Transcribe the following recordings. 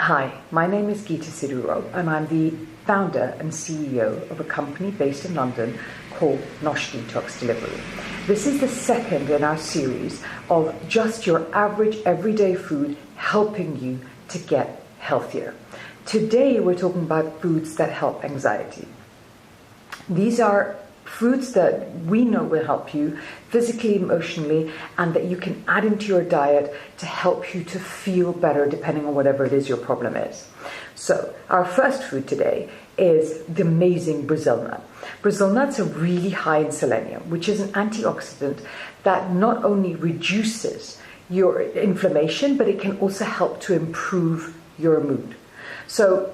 Hi, my name is Geeta Sidhu-Robb and I'm the founder and CEO of a company based in London called Nosh Detox Delivery. This is the second in our series of just your average everyday food helping you to get healthier. Today we're talking about foods that help anxiety. These are foods that we know will help you physically, emotionally, and that you can add into your diet to help you to feel better depending on whatever it is your problem is. So our first food today is the amazing Brazil nut. Brazil nuts are really high in selenium, which is an antioxidant that not only reduces your inflammation, but it can also help to improve your mood. So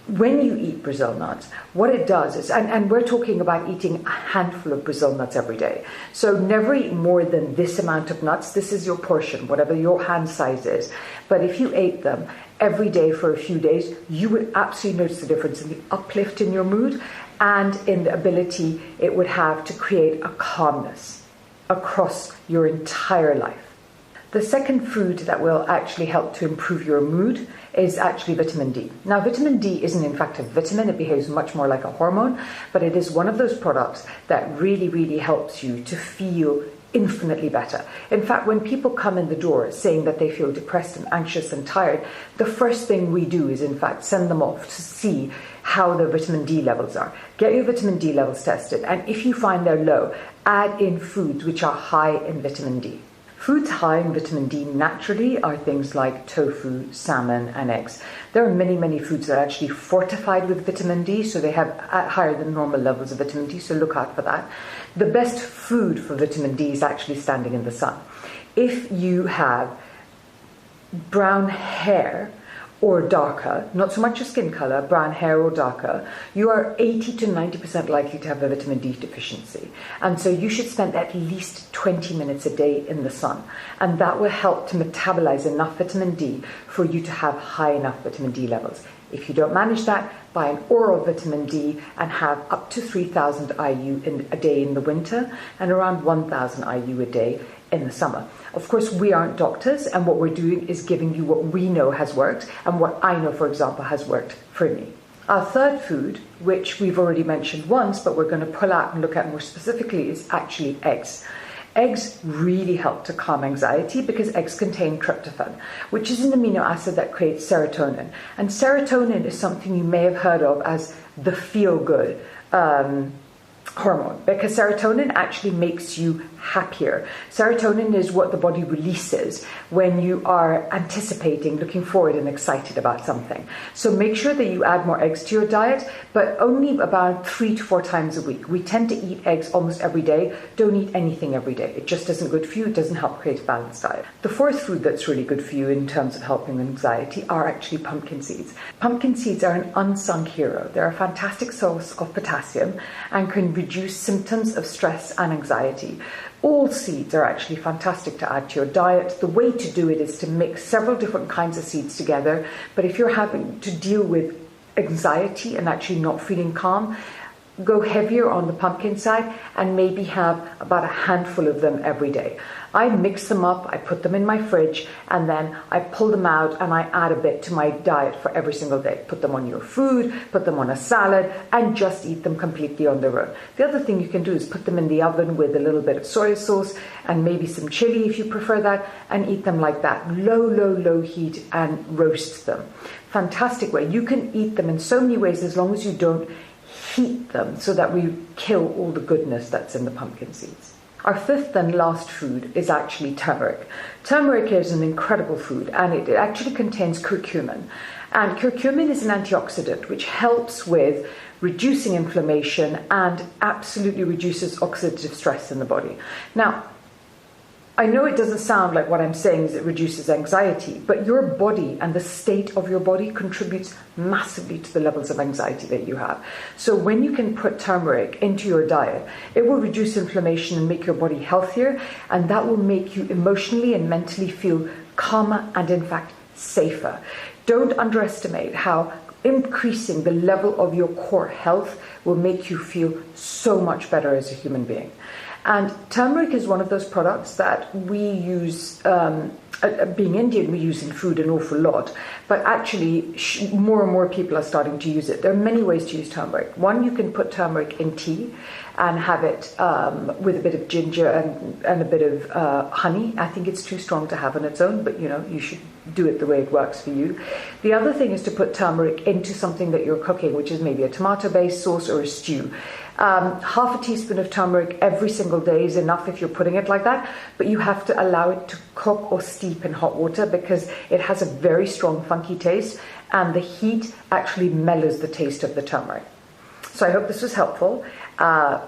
when you eat Brazil nuts, what it does is, and we're talking about eating a handful of Brazil nuts every day. So never eat more than this amount of nuts. This is your portion, whatever your hand size is. But if you ate them every day for a few days, you would absolutely notice the difference in the uplift in your mood and in the ability it would have to create a calmness across your entire life. The second food that will actually help to improve your mood is actually vitamin D. Now, vitamin D isn't in fact a vitamin, it behaves much more like a hormone, but it is one of those products that really helps you to feel infinitely better. In fact, when people come in the door saying that they feel depressed and anxious and tired, the first thing we do is in fact send them off to see how their vitamin D levels are. Get your vitamin D levels tested, and if you find they're low, add in foods which are high in vitamin D. Foods high in vitamin D naturally are things like tofu, salmon, and eggs. There are many foods that are actually fortified with vitamin D, so they have higher than normal levels of vitamin D, so look out for that. The best food for vitamin D is actually standing in the sun. If you have brown hair or darker, not so much your skin color, brown hair or darker, you are 80 to 90% likely to have a vitamin D deficiency. And so you should spend at least 20 minutes a day in the sun. And that will help to metabolize enough vitamin D for you to have high enough vitamin D levels. If you don't manage that, buy an oral vitamin D and have up to 3,000 IU a day in the winter and around 1,000 IU a day in the summer. Of course, we aren't doctors, and what we're doing is giving you what we know has worked and what I know, for example, has worked for me. Our third food, which we've already mentioned once, but we're going to pull out and look at more specifically, is actually eggs. Eggs really help to calm anxiety because eggs contain tryptophan, which is an amino acid that creates serotonin. And serotonin is something you may have heard of as the feel-good hormone, because serotonin actually makes you happier. Serotonin is what the body releases when you are anticipating, looking forward and excited about something. So make sure that you add more eggs to your diet, but only about 3 to 4 times a week. We tend to eat eggs almost every day. Don't eat anything every day. It just isn't good for you. It doesn't help create a balanced diet. The fourth food that's really good for you in terms of helping anxiety are actually pumpkin seeds. Pumpkin seeds are an unsung hero. They're a fantastic source of potassium and can reduce symptoms of stress and anxiety. All seeds are actually fantastic to add to your diet. The way to do it is to mix several different kinds of seeds together. But if you're having to deal with anxiety and actually not feeling calm, go heavier on the pumpkin side and maybe have about a handful of them every day. I mix them up, I put them in my fridge, and then I pull them out and I add a bit to my diet for every single day. Put them on your food, put them on a salad, and just eat them completely on their own. The other thing you can do is put them in the oven with a little bit of soy sauce and maybe some chili if you prefer that, and eat them like that. Low heat, and roast them. Fantastic way. You can eat them in so many ways as long as you don't heat them, so that we kill all the goodness that's in the pumpkin seeds. Our fifth and last food is actually turmeric. Turmeric is an incredible food, and it actually contains curcumin. And curcumin is an antioxidant which helps with reducing inflammation and absolutely reduces oxidative stress in the body. Now, I know it doesn't sound like what I'm saying is it reduces anxiety, but your body and the state of your body contributes massively to the levels of anxiety that you have. So when you can put turmeric into your diet, it will reduce inflammation and make your body healthier, and that will make you emotionally and mentally feel calmer and in fact safer. Don't underestimate how increasing the level of your core health will make you feel so much better as a human being. And turmeric is one of those products that we use, being Indian, we use in food an awful lot, but actually more and more people are starting to use it. There are many ways to use turmeric. One, you can put turmeric in tea and have it with a bit of ginger and a bit of honey. I think it's too strong to have on its own, but you should do it the way it works for you. The other thing is to put turmeric into something that you're cooking, which is maybe a tomato-based sauce or a stew. Half a teaspoon of turmeric every single day is enough if you're putting it like that, but you have to allow it to cook or steep in hot water because it has a very strong funky taste, and the heat actually mellows the taste of the turmeric. So I hope this was helpful.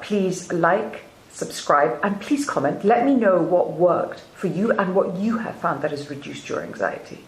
Please like, subscribe, and please comment. Let me know what worked for you and what you have found that has reduced your anxiety.